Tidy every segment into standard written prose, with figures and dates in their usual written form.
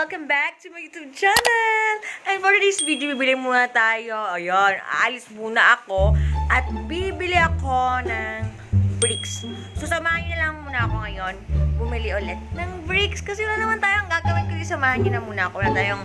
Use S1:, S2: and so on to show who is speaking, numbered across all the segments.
S1: welcome back to my YouTube channel! And for this video, bibili muna tayo. Ayun, aalis muna ako at bibili ako ng bricks. So, samahan niyo lang muna ako ngayon. Bumili ulit ng bricks kasi wala naman tayong gagawin kundi samahan niyo na muna ako. Wala tayong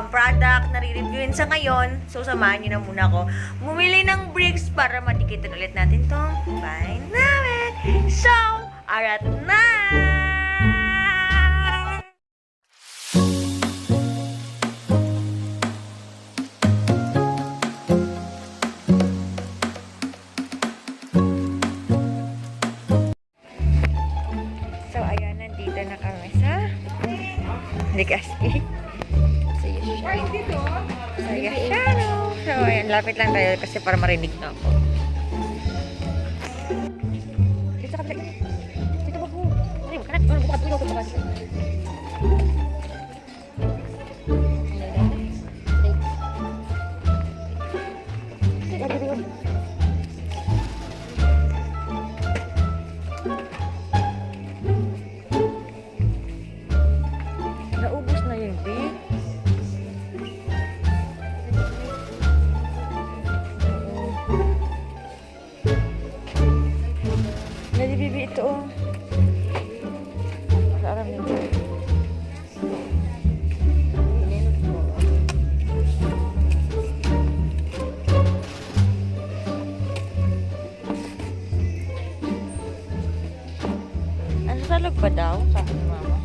S1: product na re-reviewin sa ngayon. So, samahan niyo na muna ako. Bumili ng bricks para matikitan ulit natin tong buy namin. So, arat na! So, ayan, nandito na kami sa Legazpi. Sa Yashano. So, ayan, lapit lang tayo kasi para marinig na ako. Dito ka, dito ba po? Ay, wag ka na. Bukas, dito ko bukas. Naubos na yun, B. Nalibibi ito, oh. Aram nito. Ano salog ba daw? Sabi ni Mama.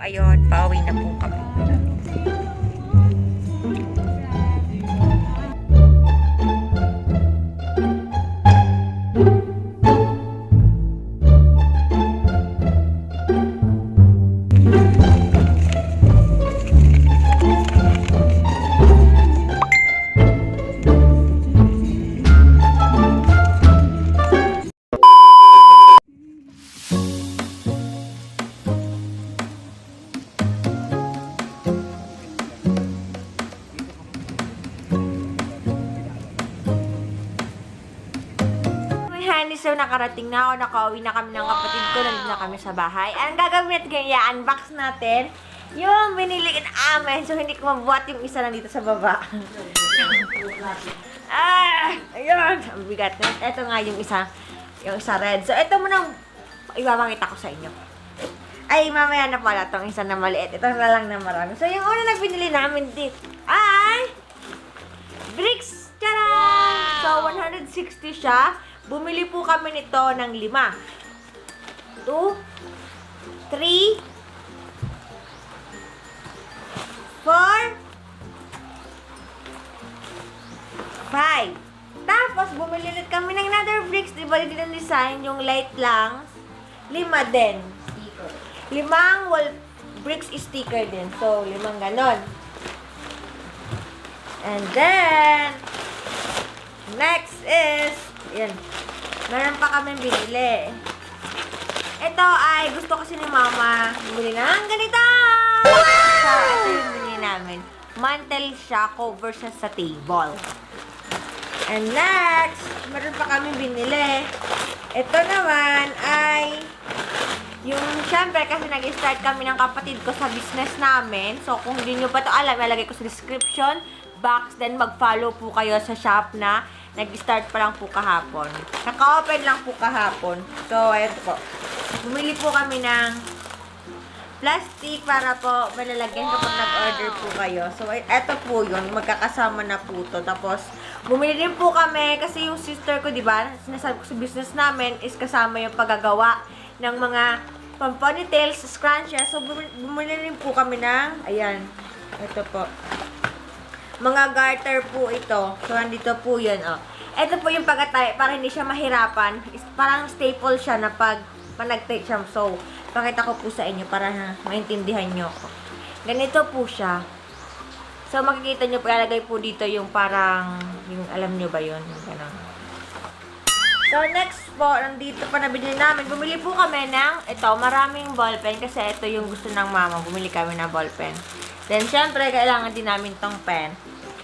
S1: Ayun, pauwi na po kami. So, nakarating na ako, nakauwi na kami ng kapatid ko, nandito na kami sa bahay. Ang gagawin natin ngayon, i-unbox natin yung binili namin. So, hindi ko mabuhat yung isa nandito sa baba. Ayun, ang bigat na. Ito nga yung isa red. So, ito muna ipapakita ko sa inyo. Ay, mamaya na pala itong isa na maliit. Ito na lang na marami. So, yung una na binili namin dito ay bricks! Tara! So, 160 siya. Bumili po kami nito ng 5. 2, 3, 4, 5. Tapos, bumili ulit kami ng another bricks. Diba, din ang design, yung light lang. 5 din. 5 wall bricks sticker din. So, 5 ganon. And then, next is, yan. Meron pa kami binili. Ito ay gusto kasi ni Mama bumili ng ganito. So, ito yung binili namin. Mantle siya, cover siya sa table. And next, meron pa kami binili. Ito naman ay yung, syempre, kasi nag-start kami ng kapatid ko sa business namin. So, kung hindi nyo pa ito alam, ilalagay ko sa description box. Then, mag-follow po kayo sa shop na nag-start pa lang po kahapon. Naka-open lang po kahapon. So, ayun po. Bumili po kami ng plastic para po malalagyan kapag nag-order po kayo. So, eto po yun. Magkakasama na po to. Tapos, bumili din po kami kasi yung sister ko, di ba, sinasabi ko sa business namin is kasama yung paggagawa ng mga ponytails, scrunchies. So, bumili rin po kami ng, ayan, ito po. Mga garter po ito. So, andito po yun, oh. Ito po yung pag-attire, para hindi siya mahirapan. Parang staple siya na pag nag-tape siya. So, pakita ko po sa inyo para maintindihan nyo ako. Ganito po siya. So, makikita nyo po, ilalagay po dito yung parang, yung alam nyo ba yun? Yung ganun. So, next po, nandito pa nabili namin. Bumili po kami ng, ito, maraming ballpen kasi ito yung gusto ng mama. Bumili kami ng ballpen. Then, syempre, kailangan din namin tong pen.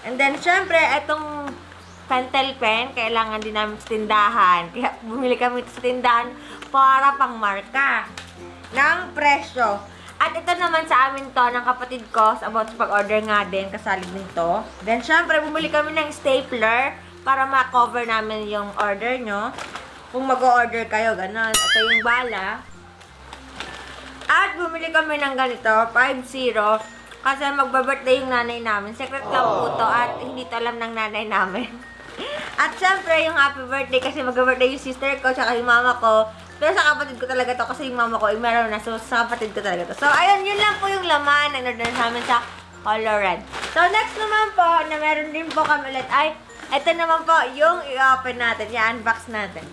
S1: And then, syempre, itong pentel pen, kailangan din namin sa tindahan. Kaya, bumili kami sa tindahan para pang marka ng presyo. At ito naman sa amin to, ng kapatid ko, about sa pag-order nga din, kasali din to. Then, syempre, bumili kami ng stapler para ma-cover namin yung order nyo. Kung mag-order kayo, ganun. Ito yung bala. At bumili kami ng ganito, 5-0. Kasi magba-birthday yung nanay namin. Secret lang po to at hindi to alam ng nanay namin. At syempre, yung happy birthday kasi mag-birthday yung sister ko tsaka yung mama ko. Pero sa kapatid ko talaga to kasi yung mama ko ay meron na. So, sa kapatid ko talaga to. So, ayun, yun lang po yung laman na order namin sa Color Red. So, next naman po, na meron din po kami ulit ay, ito naman po yung i-open natin. I-unbox natin.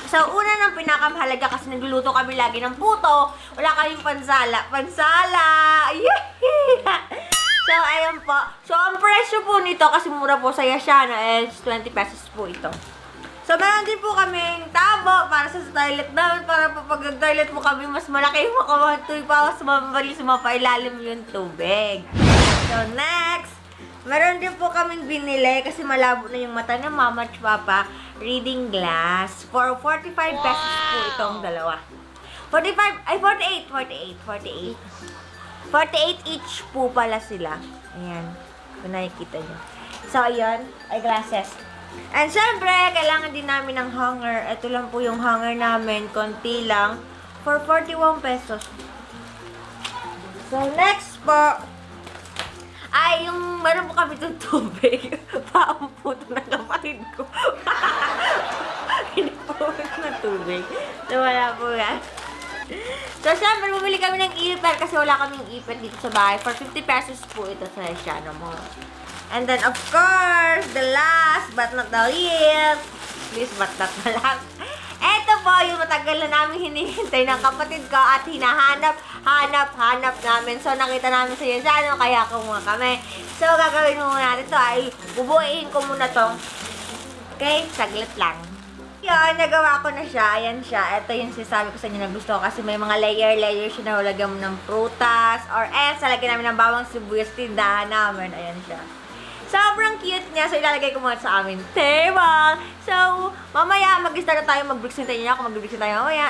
S1: So, una ng pinakamahalaga kasi nagluluto kami lagi ng puto. Wala kayong pansala. Pansala! Yay! So, ayun po. So, ang presyo po nito, kasi mura po sa Yashana, is 20 pesos po ito. So, meron din po kaming tabo para sa toilet namin. Para po pag nag-toilet po kami, mas malaki yung makamantoy pa. Mas mabilis mapailalim yung tubig. So, next. Meron din po kaming binili kasi malabo na yung mata ng mama at papa. Reading glass. For 45 pesos po itong dalawa. 45, ay 48 each po pala sila. Ayan. Kung nakikita nyo. So, ayan. Ay glasses. And syempre, kailangan din namin ng hanger. Ito lang po yung hanger namin. Konti lang. For 41 pesos. So, next po. Ay, yung meron po kami itong tubig. Paamputo ng kapatid ko. Pinipawit na tubig. So, wala po yan. So, syempre, bumili kami ng ipad kasi wala kaming ipad dito sa bahay. For 50 pesos po ito sa Yashana Mall. And then, of course, the last but not the least but not the last. Ito po yung matagal na namin hinihintay ng kapatid ko at hinahanap namin. So, nakita namin sa Yashana, kaya kumuha kami. So, gagawin muna natin ito ay bubuuin ko muna to. Okay? Saglit lang. Yan, nagawa ko na siya. Ayan siya. Ito yung sinasabi ko sa inyo na gusto ko kasi may mga layer siya na lagyan mo ng prutas or else, lagyan namin ng bawang sibuyas tindahan namin. Ayan siya. Sobrang cute niya. So, ilalagay ko muna sa amin table. So, mamaya, mag-start na tayo. Mag-bricks na tayo niya. Kung mag-bricks na tayo mamaya.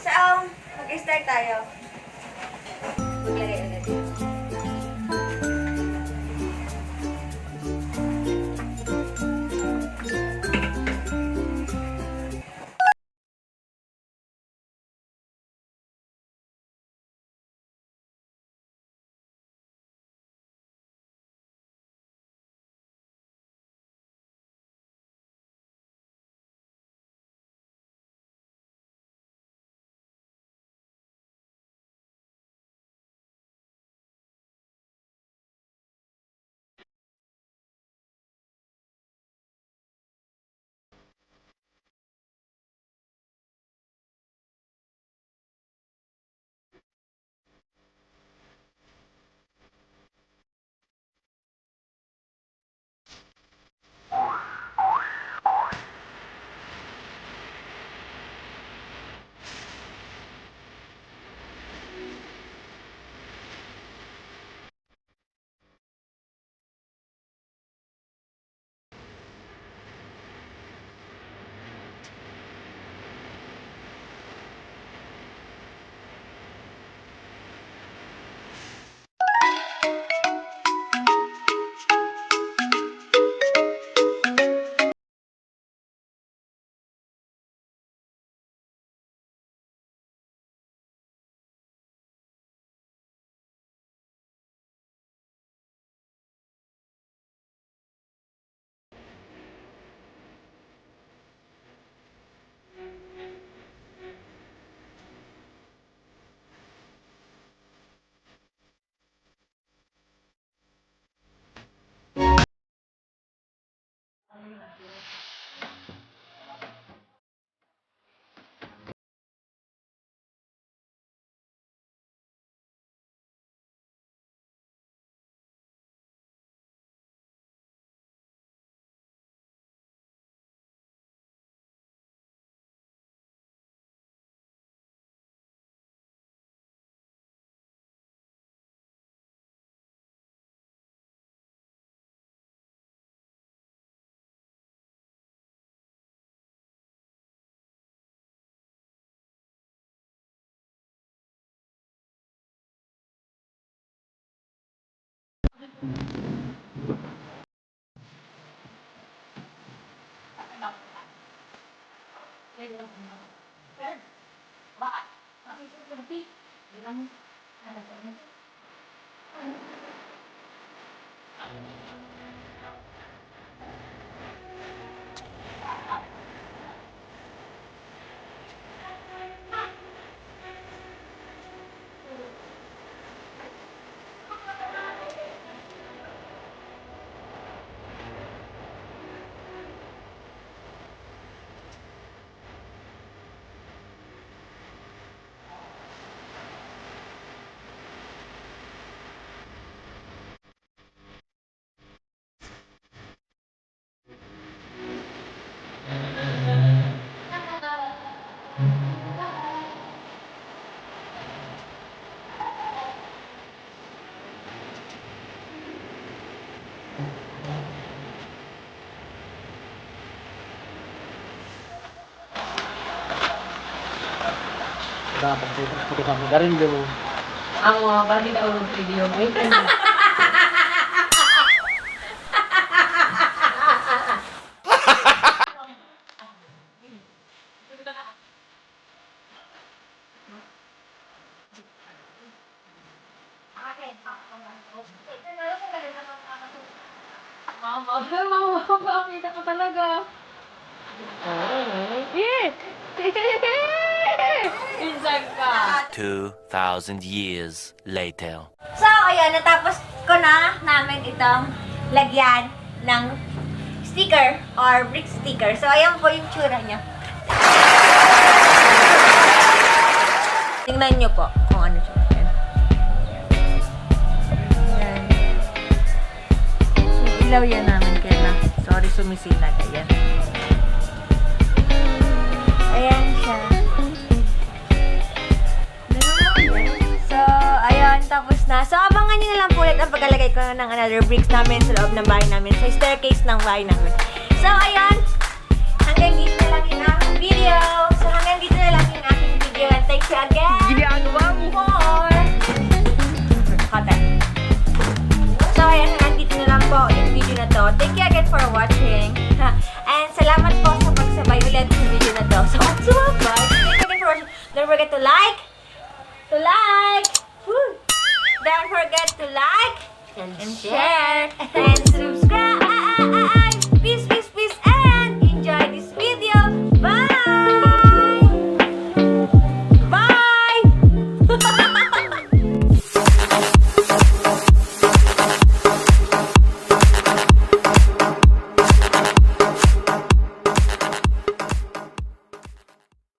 S1: So, mag-start tayo. Maglagay ulit.
S2: Dapat puto kami garin dulu.
S3: Ang mga bali daw ng video mo. Makakita ka talaga. Eh! Inside ka.
S4: 2,000 years later.
S1: So, ayun, natapos ko na namin itong lagyan ng sticker or brick sticker. So, ayan po yung tsura niya. Tingnan nyo po kung ano siya. Ayan. Ayan. Yung ilaw yan namin kaya na. Sorry, sumisinag. Ayan. Ayan siya. So, ayun, tapos na. So, abangan nyo na lang po ulit ang pagkalagay ko ng another bricks namin sa loob ng bahay namin, sa staircase ng bahay namin. So, ayun, hanggang dito na lang yung aking video. So, hanggang dito na lang yung aking video. And thank you again for content. So, ayun, hanggang dito na lang po yung video na to. Thank you again for watching. And salamat po sa pagsabay ulit sa video na to. So, thank you again for watching. Don't forget to like. Woo. Don't forget to like and share and subscribe.